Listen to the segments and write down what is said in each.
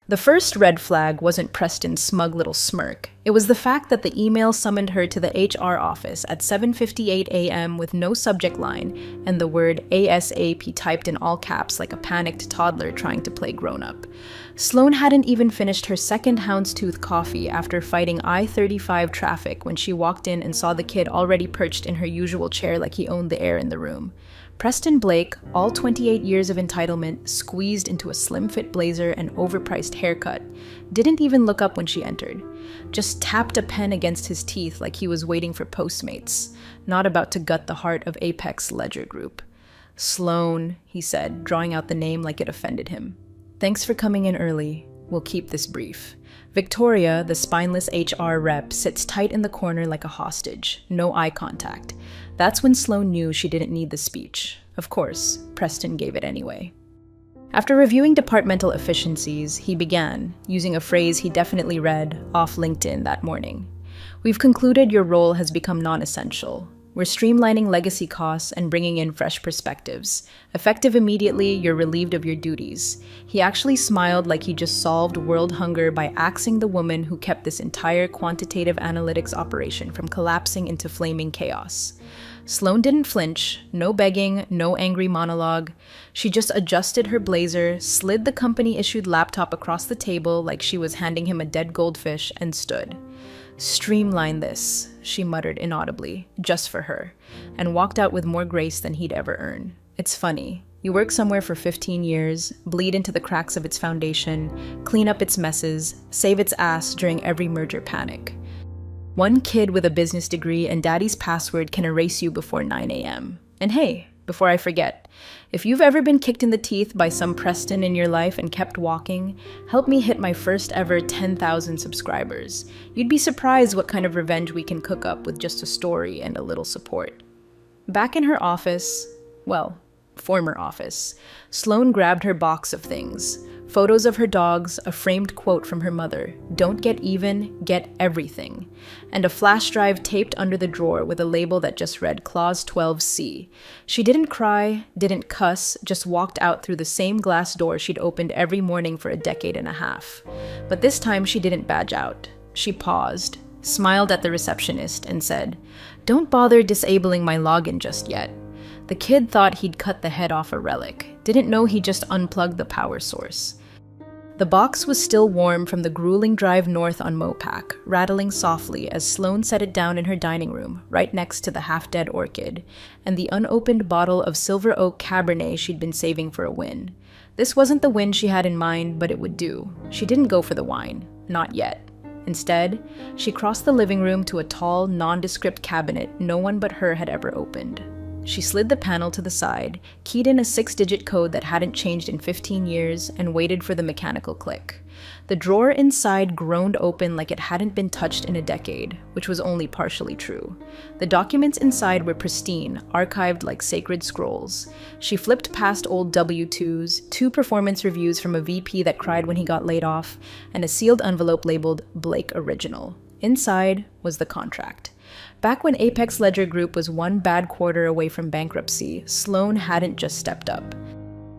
The first red flag wasn't Preston's smug little smirk. It was the fact that the email summoned her to the HR office at 7:58 a.m. with no subject line and the word ASAP typed in all caps like a panicked toddler trying to play grown-up. Sloane hadn't even finished her second houndstooth coffee after fighting I-35 traffic when she walked in and saw the kid already perched in her usual chair like he owned the air in the room. Preston Blake, all 28 years of entitlement, squeezed into a slim-fit blazer and overpriced haircut, didn't even look up when she entered. Just tapped a pen against his teeth like he was waiting for Postmates, not about to gut the heart of Apex Ledger Group. "Sloane," he said, drawing out the name like it offended him. "Thanks for coming in early. We'll keep this brief." Victoria, the spineless HR rep, sits tight in the corner like a hostage, no eye contact. That's when Sloane knew she didn't need the speech. Of course, Preston gave it anyway. After reviewing departmental efficiencies, he began, using a phrase he definitely read off LinkedIn that morning. "We've concluded your role has become non-essential. We're streamlining legacy costs and bringing in fresh perspectives. Effective immediately, you're relieved of your duties." He actually smiled like he just solved world hunger by axing the woman who kept this entire quantitative analytics operation from collapsing into flaming chaos. Sloane didn't flinch, no begging, no angry monologue. She just adjusted her blazer, slid the company-issued laptop across the table like she was handing him a dead goldfish, and stood. "Streamline this," she muttered inaudibly, just for her, and walked out with more grace than he'd ever earn. It's funny. You work somewhere for 15 years, bleed into the cracks of its foundation, clean up its messes, save its ass during every merger panic. One kid with a business degree and daddy's password can erase you before 9 a.m. And hey, before I forget, if you've ever been kicked in the teeth by some Preston in your life and kept walking, help me hit my first ever 10,000 subscribers. You'd be surprised what kind of revenge we can cook up with just a story and a little support. Back in her office, well, former office, Sloane grabbed her box of things. Photos of her dogs, a framed quote from her mother, "Don't get even, get everything," and a flash drive taped under the drawer with a label that just read Clause 12C. She didn't cry, didn't cuss, just walked out through the same glass door she'd opened every morning for a decade and a half. But this time she didn't badge out. She paused, smiled at the receptionist, and said, "Don't bother disabling my login just yet." The kid thought he'd cut the head off a relic, didn't know he just unplugged the power source. The box was still warm from the grueling drive north on Mopac, rattling softly as Sloane set it down in her dining room, right next to the half-dead orchid, and the unopened bottle of Silver Oak Cabernet she'd been saving for a win. This wasn't the win she had in mind, but it would do. She didn't go for the wine. Not yet. Instead, she crossed the living room to a tall, nondescript cabinet no one but her had ever opened. She slid the panel to the side, keyed in a 6-digit code that hadn't changed in 15 years, and waited for the mechanical click. The drawer inside groaned open like it hadn't been touched in a decade, which was only partially true. The documents inside were pristine, archived like sacred scrolls. She flipped past old W-2s, 2 performance reviews from a VP that cried when he got laid off, and a sealed envelope labeled Blake Original. Inside was the contract. Back when Apex Ledger Group was one bad quarter away from bankruptcy, Sloane hadn't just stepped up.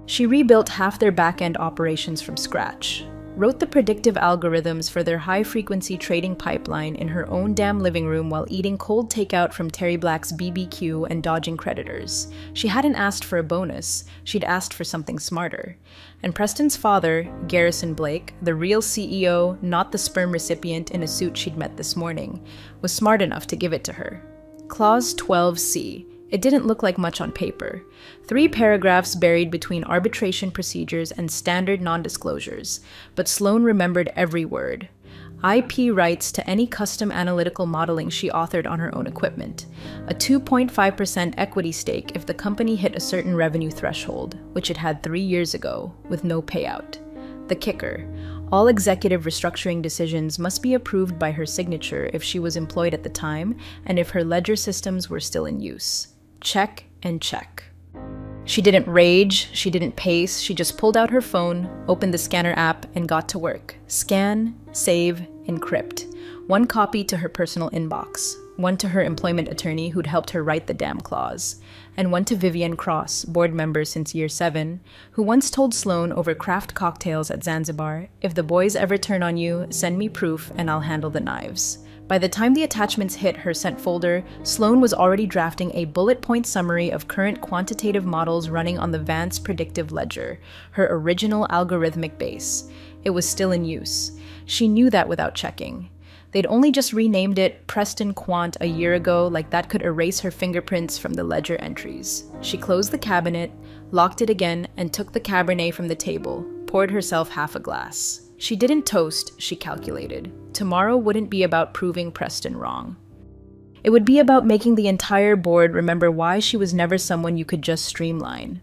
She rebuilt half their back-end operations from scratch, wrote the predictive algorithms for their high-frequency trading pipeline in her own damn living room while eating cold takeout from Terry Black's BBQ and dodging creditors. She hadn't asked for a bonus, she'd asked for something smarter. And Preston's father, Garrison Blake, the real CEO, not the sperm recipient in a suit she'd met this morning, was smart enough to give it to her. Clause 12C. It didn't look like much on paper. 3 paragraphs buried between arbitration procedures and standard non-disclosures, but Sloane remembered every word. IP rights to any custom analytical modeling she authored on her own equipment. A 2.5% equity stake if the company hit a certain revenue threshold, which it had 3 years ago, with no payout. The kicker. All executive restructuring decisions must be approved by her signature if she was employed at the time and if her ledger systems were still in use. Check and check. She didn't rage, she didn't pace, she just pulled out her phone, opened the scanner app, and got to work. Scan, save, encrypt. 1 copy to her personal inbox. One to her employment attorney who'd helped her write the damn clause, and one to Vivian Cross, board member since year 7, who once told Sloane over craft cocktails at Zanzibar, "If the boys ever turn on you, send me proof and I'll handle the knives." By the time the attachments hit her sent folder, Sloane was already drafting a bullet point summary of current quantitative models running on the Vance predictive ledger, her original algorithmic base. It was still in use. She knew that without checking. They'd only just renamed it Preston Quant a year ago, like that could erase her fingerprints from the ledger entries. She closed the cabinet, locked it again, and took the Cabernet from the table, poured herself half a glass. She didn't toast, she calculated. Tomorrow wouldn't be about proving Preston wrong. It would be about making the entire board remember why she was never someone you could just streamline.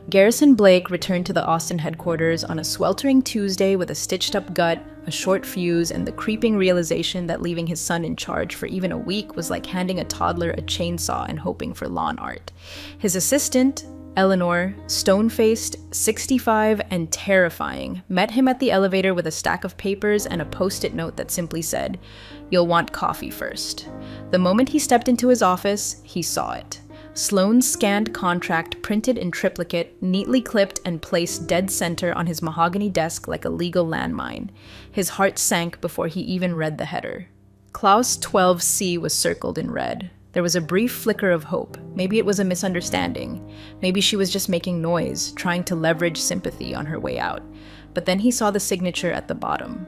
Garrison Blake returned to the Austin headquarters on a sweltering Tuesday with a stitched-up gut, a short fuse, and the creeping realization that leaving his son in charge for even a week was like handing a toddler a chainsaw and hoping for lawn art. His assistant, Eleanor, stone-faced, 65, and terrifying, met him at the elevator with a stack of papers and a post-it note that simply said, "You'll want coffee first." The moment he stepped into his office, he saw it. Sloane's scanned contract printed in triplicate, neatly clipped and placed dead center on his mahogany desk like a legal landmine. His heart sank before he even read the header. Clause 12C was circled in red. There was a brief flicker of hope. Maybe it was a misunderstanding. Maybe she was just making noise, trying to leverage sympathy on her way out. But then he saw the signature at the bottom.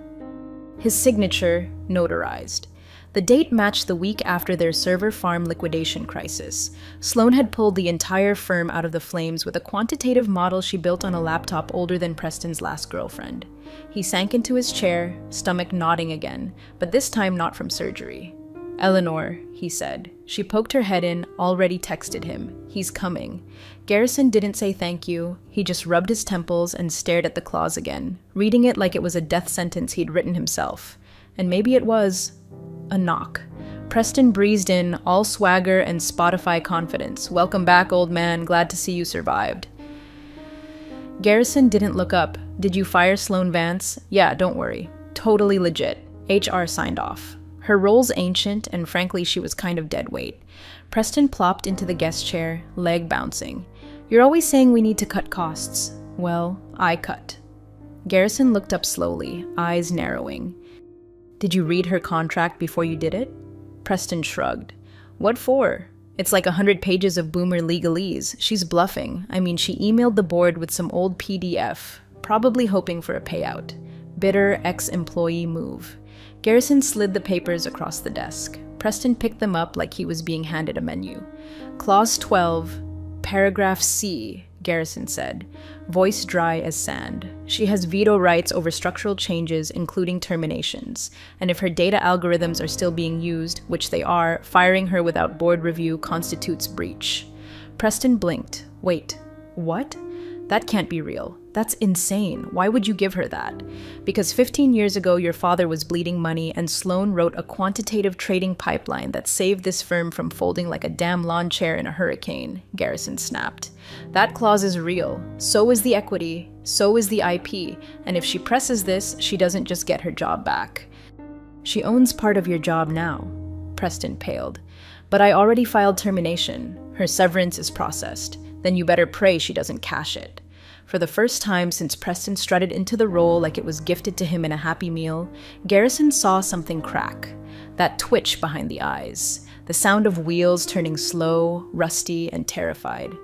His signature, notarized. The date matched the week after their server farm liquidation crisis. Sloane had pulled the entire firm out of the flames with a quantitative model she built on a laptop older than Preston's last girlfriend. He sank into his chair, stomach nodding again, but this time not from surgery. "Eleanor," he said. She poked her head in, already texted him. "He's coming." Garrison didn't say thank you. He just rubbed his temples and stared at the clause again, reading it like it was a death sentence he'd written himself. And maybe it was. A knock. Preston breezed in, all swagger and Spotify confidence. "Welcome back, old man. Glad to see you survived." Garrison didn't look up. "Did you fire Sloane Vance?" "Yeah, don't worry. Totally legit. HR signed off." Her role's ancient, and frankly, she was kind of dead weight. Preston plopped into the guest chair, leg bouncing. "You're always saying we need to cut costs. Well, I cut." Garrison looked up slowly, eyes narrowing. "Did you read her contract before you did it?" Preston shrugged. "What for? It's like 100 pages of boomer legalese. She's bluffing. I mean, she emailed the board with some old PDF, probably hoping for a payout. Bitter ex-employee move." Garrison slid the papers across the desk. Preston picked them up like he was being handed a menu. "Clause 12, paragraph C," Garrison said, voice dry as sand. "She has veto rights over structural changes, including terminations. And if her data algorithms are still being used, which they are, firing her without board review constitutes breach." Preston blinked. "Wait, what? That can't be real. That's insane. Why would you give her that?" "Because 15 years ago your father was bleeding money and Sloane wrote a quantitative trading pipeline that saved this firm from folding like a damn lawn chair in a hurricane," Garrison snapped. "That clause is real. So is the equity. So is the IP. And if she presses this, she doesn't just get her job back." "She owns part of your job now." Preston paled. "But I already filed termination. Her severance is processed. Then you better pray she doesn't cash it." For the first time since Preston strutted into the role like it was gifted to him in a Happy Meal, Garrison saw something crack. That twitch behind the eyes. The sound of wheels turning slow, rusty, and terrified.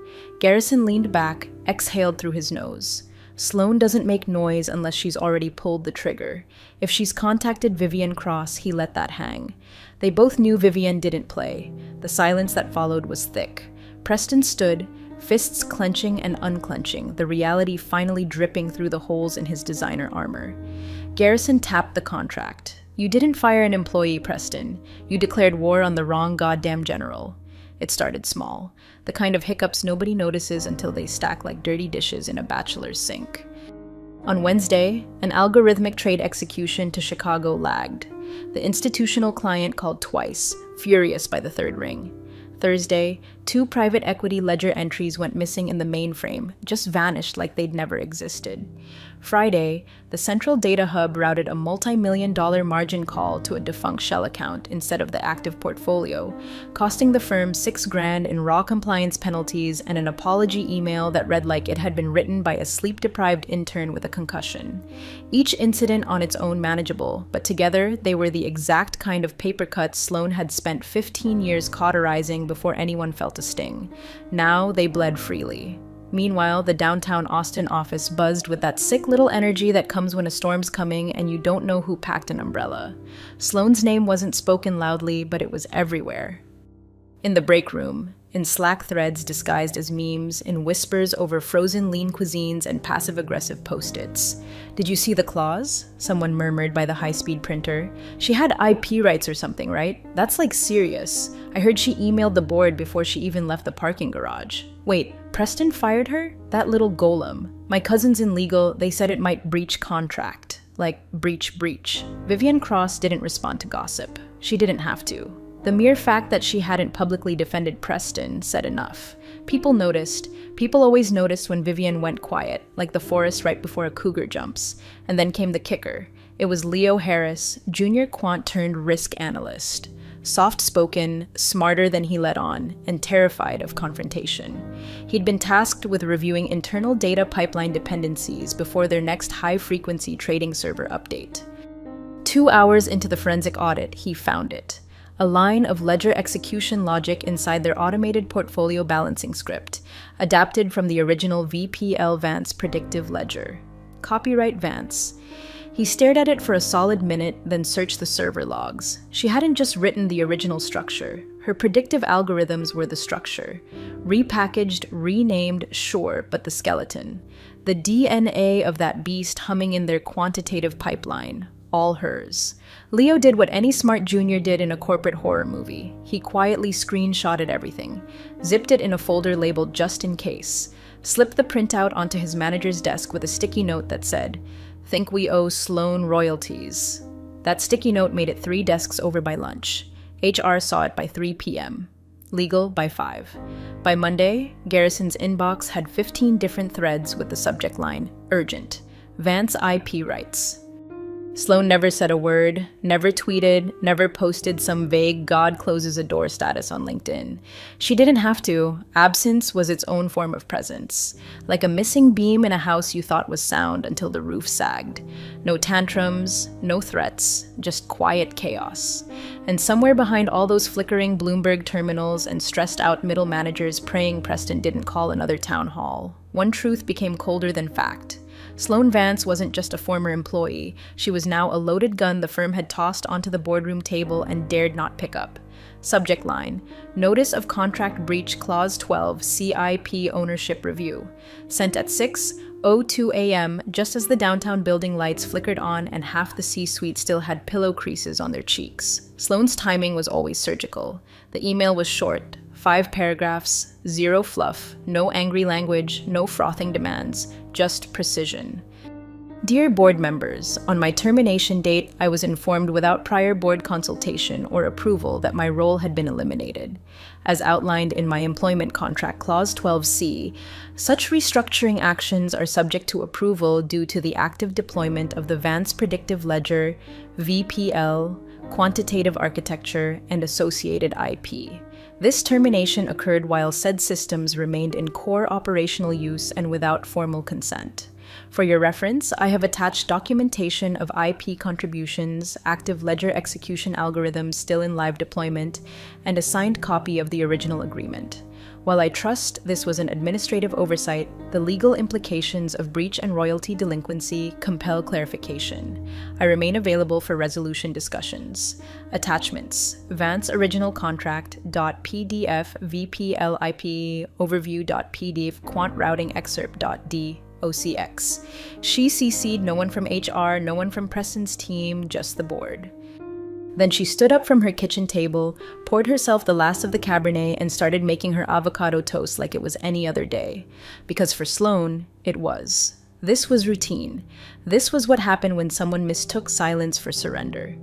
Garrison leaned back, exhaled through his nose. Sloane doesn't make noise unless she's already pulled the trigger. If she's contacted Vivian Cross, he let that hang. They both knew Vivian didn't play. The silence that followed was thick. Preston stood, fists clenching and unclenching, the reality finally dripping through the holes in his designer armor. Garrison tapped the contract. "You didn't fire an employee, Preston. You declared war on the wrong goddamn general." It started small, the kind of hiccups nobody notices until they stack like dirty dishes in a bachelor's sink. On Wednesday, an algorithmic trade execution to Chicago lagged. The institutional client called twice, furious by the third ring. Thursday, 2 private equity ledger entries went missing in the mainframe, just vanished like they'd never existed. Friday, the central data hub routed a multi-million-dollar margin call to a defunct shell account instead of the active portfolio, costing the firm $6,000 in raw compliance penalties and an apology email that read like it had been written by a sleep-deprived intern with a concussion. Each incident on its own manageable, but together they were the exact kind of paper cuts Sloan had spent 15 years cauterizing before anyone felt a sting. Now they bled freely. Meanwhile, the downtown Austin office buzzed with that sick little energy that comes when a storm's coming and you don't know who packed an umbrella. Sloan's name wasn't spoken loudly, but it was everywhere. In the break room, in Slack threads disguised as memes, in whispers over frozen lean cuisines and passive-aggressive post-its. "Did you see the clause?" someone murmured by the high-speed printer. "She had IP rights or something, right? That's like serious. I heard she emailed the board before she even left the parking garage." "Wait, Preston fired her? That little golem. My cousin's in legal, they said it might breach contract." Like, breach. Vivian Cross didn't respond to gossip. She didn't have to. The mere fact that she hadn't publicly defended Preston said enough. People noticed. People always noticed when Vivian went quiet, like the forest right before a cougar jumps. And then came the kicker. It was Leo Harris, junior quant turned risk analyst. Soft-spoken, smarter than he let on, and terrified of confrontation. He'd been tasked with reviewing internal data pipeline dependencies before their next high-frequency trading server update. 2 hours into the forensic audit, he found it. A line of ledger execution logic inside their automated portfolio balancing script, adapted from the original VPL Vance predictive ledger. Copyright Vance. He stared at it for a solid minute, then searched the server logs. She hadn't just written the original structure. Her predictive algorithms were the structure. Repackaged, renamed, sure, but the skeleton. The DNA of that beast humming in their quantitative pipeline. All hers. Leo did what any smart junior did in a corporate horror movie. He quietly screenshotted everything, zipped it in a folder labeled just in case, slipped the printout onto his manager's desk with a sticky note that said, "Think we owe Sloan royalties." That sticky note made it 3 desks over by lunch. HR saw it by 3 p.m. Legal by 5. By Monday, Garrison's inbox had 15 different threads with the subject line, "Urgent. Vance IP rights." Sloan never said a word, never tweeted, never posted some vague "God closes a door" status on LinkedIn. She didn't have to. Absence was its own form of presence. Like a missing beam in a house you thought was sound until the roof sagged. No tantrums, no threats, just quiet chaos. And somewhere behind all those flickering Bloomberg terminals and stressed-out middle managers praying Preston didn't call another town hall, one truth became colder than fact. Sloan Vance wasn't just a former employee. She was now a loaded gun the firm had tossed onto the boardroom table and dared not pick up. Subject line, Notice of Contract Breach Clause 12 CIP Ownership Review. Sent at 6:02 a.m. just as the downtown building lights flickered on and half the C-suite still had pillow creases on their cheeks. Sloan's timing was always surgical. The email was short. 5 paragraphs, 0 fluff, no angry language, no frothing demands, just precision. Dear board members, on my termination date, I was informed without prior board consultation or approval that my role had been eliminated. As outlined in my employment contract clause 12C, such restructuring actions are subject to approval due to the active deployment of the Vance Predictive Ledger, VPL, quantitative architecture, and associated IP. This termination occurred while said systems remained in core operational use and without formal consent. For your reference, I have attached documentation of IP contributions, active ledger execution algorithms still in live deployment, and a signed copy of the original agreement. While I trust this was an administrative oversight, the legal implications of breach and royalty delinquency compel clarification. I remain available for resolution discussions. Attachments: Vance Original Contract .pdf VPLIP overview.pdf quant routing excerpt.d OCX. She CC'd no one from HR, no one from Preston's team, just the board. Then she stood up from her kitchen table, poured herself the last of the Cabernet, and started making her avocado toast like it was any other day. Because for Sloan, it was. This was routine. This was what happened when someone mistook silence for surrender.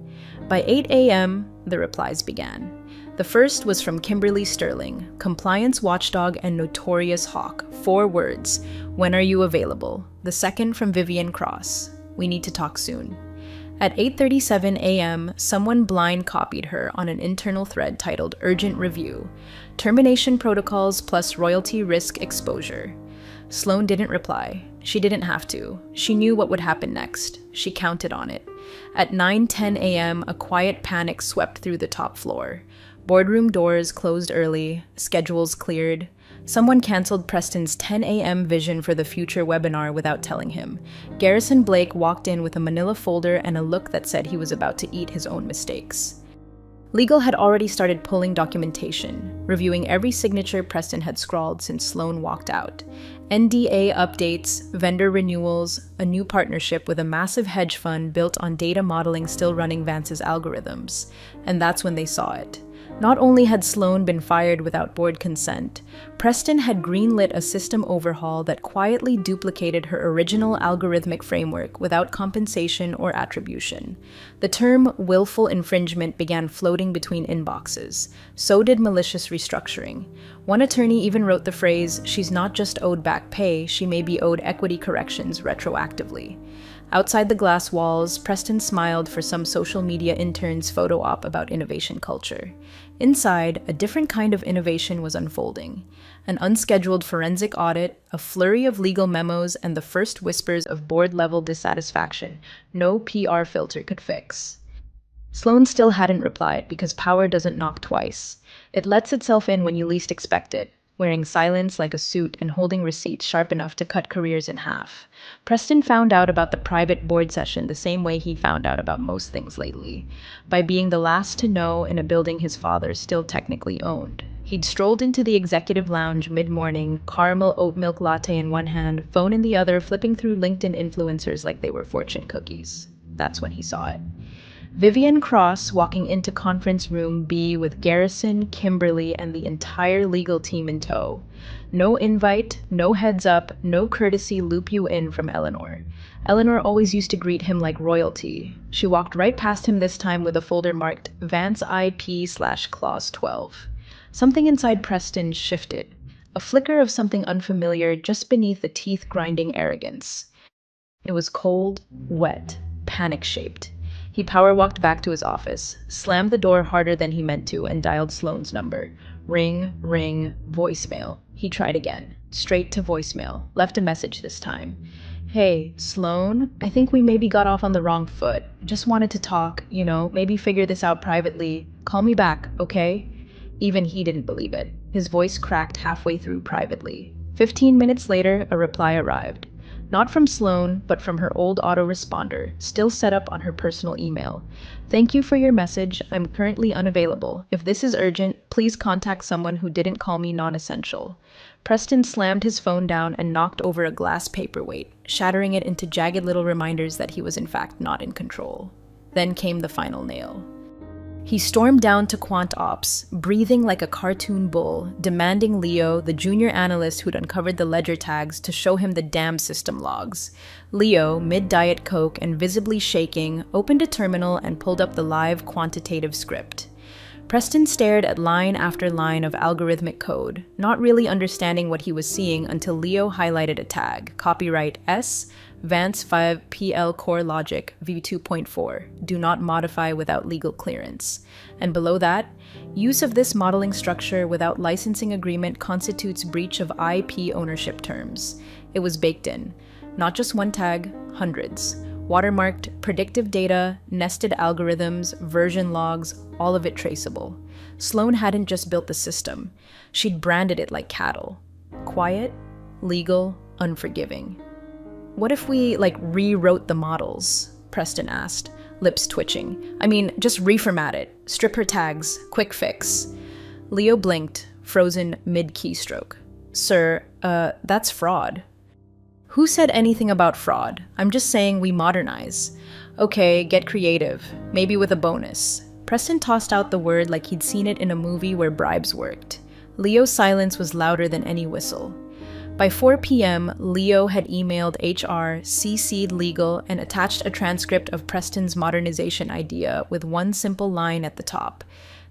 By 8 a.m., the replies began. The first was from Kimberly Sterling, compliance watchdog and notorious hawk. 4 words: "When are you available?" The second from Vivian Cross: "We need to talk soon." At 8:37 a.m., someone blind copied her on an internal thread titled "Urgent Review: Termination Protocols plus Royalty Risk Exposure." Sloan didn't reply. She didn't have to. She knew what would happen next. She counted on it. At 9:10 a.m., a quiet panic swept through the top floor. Boardroom doors closed early, schedules cleared. Someone canceled Preston's 10 a.m. vision for the future webinar without telling him. Garrison Blake walked in with a manila folder and a look that said he was about to eat his own mistakes. Legal had already started pulling documentation, reviewing every signature Preston had scrawled since Sloan walked out. NDA updates, vendor renewals, a new partnership with a massive hedge fund built on data modeling still running Vance's algorithms. And that's when they saw it. Not only had Sloan been fired without board consent, Preston had greenlit a system overhaul that quietly duplicated her original algorithmic framework without compensation or attribution. The term willful infringement began floating between inboxes. So did malicious restructuring. One attorney even wrote the phrase, "She's not just owed back pay, she may be owed equity corrections retroactively." Outside the glass walls, Preston smiled for some social media intern's photo op about innovation culture. Inside, a different kind of innovation was unfolding. An unscheduled forensic audit, a flurry of legal memos, and the first whispers of board-level dissatisfaction no PR filter could fix. Sloan still hadn't replied because power doesn't knock twice. It lets itself in when you least expect it, wearing silence like a suit and holding receipts sharp enough to cut careers in half. Preston found out about the private board session the same way he found out about most things lately, by being the last to know in a building his father still technically owned. He'd strolled into the executive lounge mid-morning, caramel oat milk latte in one hand, phone in the other, flipping through LinkedIn influencers like they were fortune cookies. That's when he saw it. Vivian Cross walking into conference room B with Garrison, Kimberly, and the entire legal team in tow. No invite, no heads up, no courtesy loop you in from Eleanor. Eleanor always used to greet him like royalty. She walked right past him this time with a folder marked Vance IP/Clause 12. Something inside Preston shifted. A flicker of something unfamiliar just beneath the teeth-grinding arrogance. It was cold, wet, panic-shaped. He power-walked back to his office, slammed the door harder than he meant to, and dialed Sloan's number. Ring, ring, voicemail. He tried again. Straight to voicemail. Left a message this time. "Hey, Sloan, I think we maybe got off on the wrong foot. Just wanted to talk, maybe figure this out privately. Call me back, okay?" Even he didn't believe it. His voice cracked halfway through privately. 15 minutes later, a reply arrived. Not from Sloan, but from her old autoresponder, still set up on her personal email. "Thank you for your message. I'm currently unavailable. If this is urgent, please contact someone who didn't call me non-essential." Preston slammed his phone down and knocked over a glass paperweight, shattering it into jagged little reminders that he was in fact not in control. Then came the final nail. He stormed down to Quant Ops, breathing like a cartoon bull, demanding Leo, the junior analyst who'd uncovered the ledger tags, to show him the damn system logs. Leo, mid-Diet Coke and visibly shaking, opened a terminal and pulled up the live quantitative script. Preston stared at line after line of algorithmic code, not really understanding what he was seeing until Leo highlighted a tag, copyright S, Vance 5 PL Core Logic V2.4, do not modify without legal clearance. And below that, use of this modeling structure without licensing agreement constitutes breach of IP ownership terms. It was baked in. Not just one tag, hundreds. Watermarked, predictive data, nested algorithms, version logs, all of it traceable. Sloan hadn't just built the system. She'd branded it like cattle. Quiet, legal, unforgiving. "What if we, rewrote the models?" Preston asked, lips twitching. Just reformat it. Strip her tags. Quick fix." Leo blinked, frozen mid-keystroke. "Sir, that's fraud." "Who said anything about fraud? I'm just saying we modernize." "Okay, get creative. Maybe with a bonus." Preston tossed out the word like he'd seen it in a movie where bribes worked. Leo's silence was louder than any whistle. By 4 p.m., Leo had emailed HR, CC'd legal, and attached a transcript of Preston's modernization idea with one simple line at the top.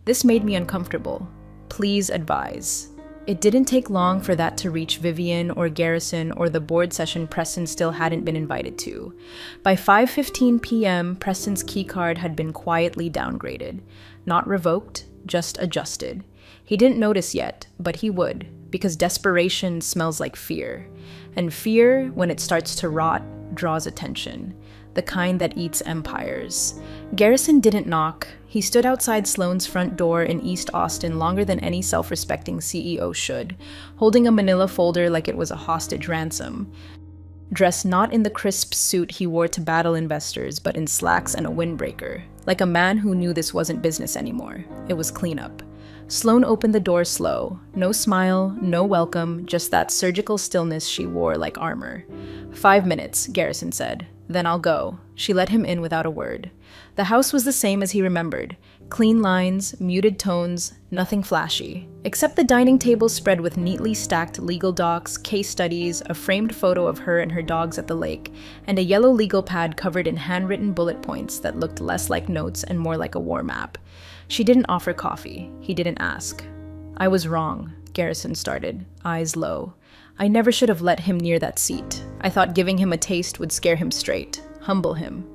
This made me uncomfortable. Please advise. It didn't take long for that to reach Vivian or Garrison or the board session Preston still hadn't been invited to. By 5:15 p.m., Preston's keycard had been quietly downgraded. Not revoked, just adjusted. He didn't notice yet, but he would, because desperation smells like fear. And fear, when it starts to rot, draws attention. The kind that eats empires. Garrison didn't knock. He stood outside Sloane's front door in East Austin longer than any self-respecting CEO should, holding a manila folder like it was a hostage ransom. Dressed not in the crisp suit he wore to battle investors, but in slacks and a windbreaker, like a man who knew this wasn't business anymore. It was cleanup. Sloane opened the door slow. No smile, no welcome, just that surgical stillness she wore like armor. 5 minutes, Garrison said. Then I'll go. She let him in without a word. The house was the same as he remembered. Clean lines, muted tones, nothing flashy. Except the dining table spread with neatly stacked legal docs, case studies, a framed photo of her and her dogs at the lake, and a yellow legal pad covered in handwritten bullet points that looked less like notes and more like a war map. She didn't offer coffee. He didn't ask. I was wrong, Garrison started, eyes low. I never should have let him near that seat. I thought giving him a taste would scare him straight, humble him.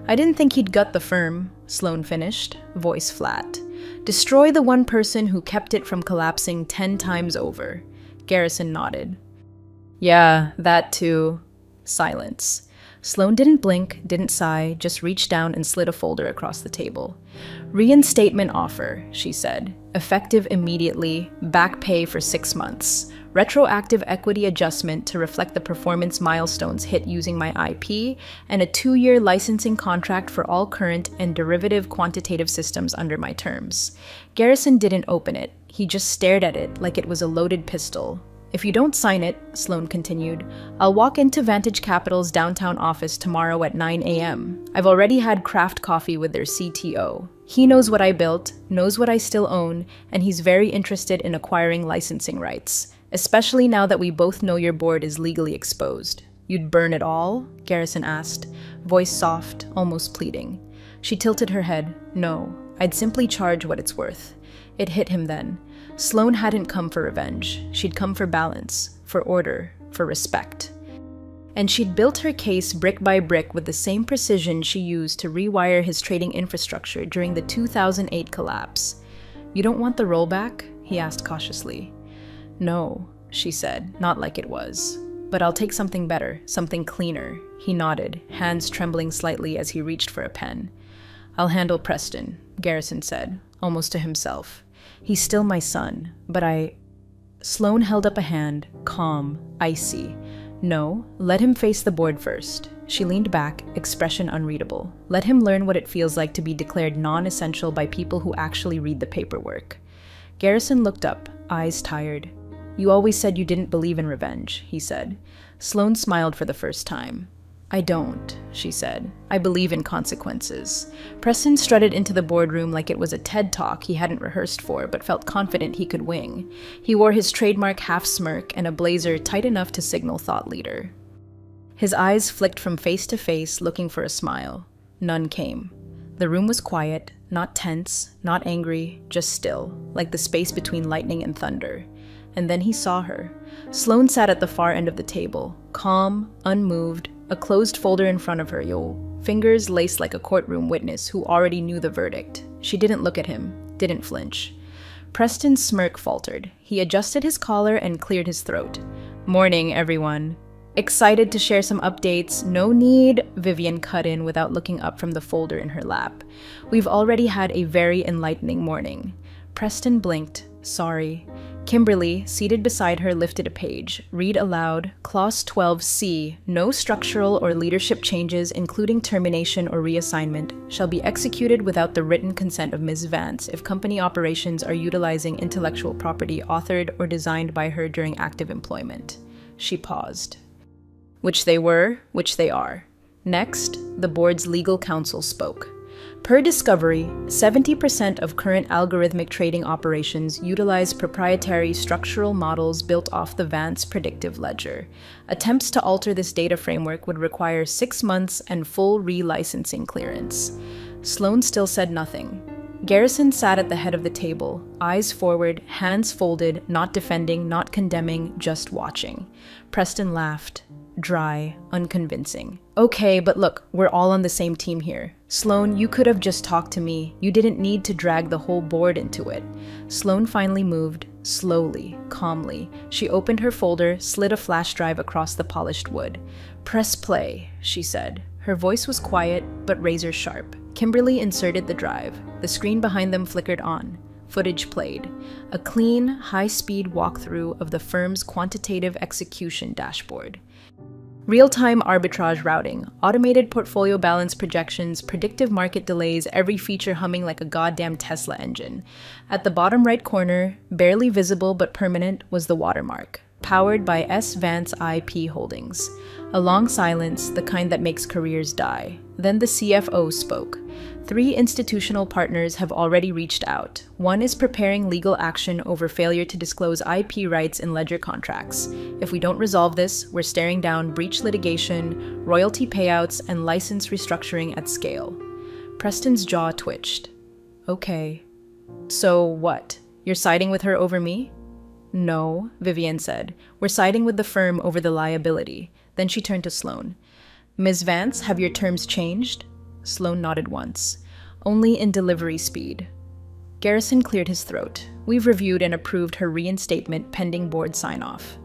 I didn't think he'd gut the firm, Sloane finished, voice flat. Destroy the one person who kept it from collapsing 10 times over. Garrison nodded. Yeah, that too. Silence. Sloane didn't blink, didn't sigh, just reached down and slid a folder across the table. Reinstatement offer, she said. Effective immediately, back pay for 6 months. Retroactive equity adjustment to reflect the performance milestones hit using my IP, and a 2-year licensing contract for all current and derivative quantitative systems under my terms. Garrison didn't open it. He just stared at it like it was a loaded pistol. If you don't sign it, Sloane continued, I'll walk into Vantage Capital's downtown office tomorrow at 9 a.m. I've already had craft coffee with their CTO. He knows what I built, knows what I still own, and he's very interested in acquiring licensing rights. Especially now that we both know your board is legally exposed. You'd burn it all? Garrison asked, voice soft, almost pleading. She tilted her head. No, I'd simply charge what it's worth. It hit him then. Sloane hadn't come for revenge. She'd come for balance, for order, for respect. And she'd built her case brick by brick with the same precision she used to rewire his trading infrastructure during the 2008 collapse. You don't want the rollback? He asked cautiously. No, she said, not like it was. But I'll take something better, something cleaner. He nodded, hands trembling slightly as he reached for a pen. I'll handle Preston, Garrison said, almost to himself. He's still my son, but Sloane held up a hand, calm, icy. No, let him face the board first. She leaned back, expression unreadable. Let him learn what it feels like to be declared non-essential by people who actually read the paperwork. Garrison looked up, eyes tired. You always said you didn't believe in revenge, he said. Sloane smiled for the first time. I don't, she said. I believe in consequences. Preston strutted into the boardroom like it was a TED Talk he hadn't rehearsed for but felt confident he could wing. He wore his trademark half-smirk and a blazer tight enough to signal thought leader. His eyes flicked from face to face, looking for a smile. None came. The room was quiet, not tense, not angry, just still, like the space between lightning and thunder. And then he saw her. Sloane sat at the far end of the table, calm, unmoved, a closed folder in front of her, fingers laced like a courtroom witness who already knew the verdict. She didn't look at him, didn't flinch. Preston's smirk faltered. He adjusted his collar and cleared his throat. Morning, everyone. Excited to share some updates. No need, Vivian cut in without looking up from the folder in her lap. We've already had a very enlightening morning. Preston blinked. Sorry. Kimberly, seated beside her, lifted a page. Read aloud, Clause 12C, no structural or leadership changes, including termination or reassignment, shall be executed without the written consent of Ms. Vance if company operations are utilizing intellectual property authored or designed by her during active employment. She paused. Which they were, which they are. Next, the board's legal counsel spoke. Per discovery, 70% of current algorithmic trading operations utilize proprietary structural models built off the Vance predictive ledger. Attempts to alter this data framework would require 6 months and full relicensing clearance. Sloane still said nothing. Garrison sat at the head of the table, eyes forward, hands folded, not defending, not condemning, just watching. Preston laughed. Dry, unconvincing. Okay, but look, we're all on the same team here. Sloane, you could have just talked to me. You didn't need to drag the whole board into it. Sloane finally moved, slowly, calmly. She opened her folder, slid a flash drive across the polished wood. Press play, she said. Her voice was quiet, but razor sharp. Kimberly inserted the drive. The screen behind them flickered on. Footage played. A clean, high-speed walkthrough of the firm's quantitative execution dashboard. Real-time arbitrage routing, automated portfolio balance projections, predictive market delays, every feature humming like a goddamn Tesla engine. At the bottom right corner, barely visible but permanent, was the watermark, powered by S. Vance IP Holdings. A long silence, the kind that makes careers die. Then the CFO spoke. 3 institutional partners have already reached out. One is preparing legal action over failure to disclose IP rights in ledger contracts. If we don't resolve this, we're staring down breach litigation, royalty payouts, and license restructuring at scale. Preston's jaw twitched. Okay. So what? You're siding with her over me? No, Vivian said. We're siding with the firm over the liability. Then she turned to Sloane. Ms. Vance, have your terms changed? Sloane nodded once. Only in delivery speed. Garrison cleared his throat. We've reviewed and approved her reinstatement pending board sign-off.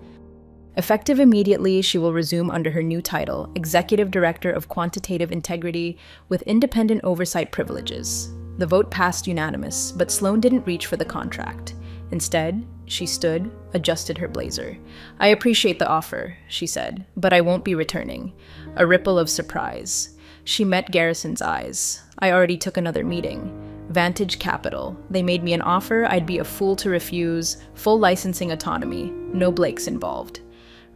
Effective immediately, she will resume under her new title, Executive Director of Quantitative Integrity, with independent oversight privileges. The vote passed unanimous, but Sloane didn't reach for the contract. Instead, she stood, adjusted her blazer. I appreciate the offer, she said, but I won't be returning. A ripple of surprise. She met Garrison's eyes. I already took another meeting. Vantage Capital. They made me an offer I'd be a fool to refuse, full licensing autonomy, no Blakes involved.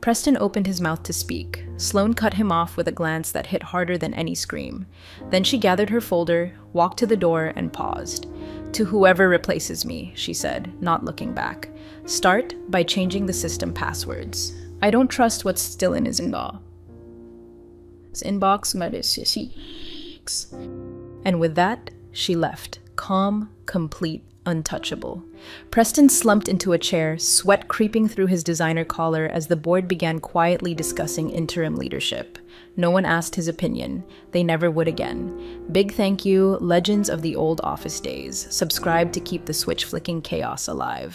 Preston opened his mouth to speak. Sloane cut him off with a glance that hit harder than any scream. Then she gathered her folder, walked to the door, and paused. To whoever replaces me, she said, not looking back. Start by changing the system passwords. I don't trust what's still in his inbox. And with that, she left, calm, complete, untouchable. Preston slumped into a chair, sweat creeping through his designer collar as the board began quietly discussing interim leadership. No one asked his opinion. They never would again. Big thank you, legends of the old office days. Subscribe to keep the switch-flicking chaos alive.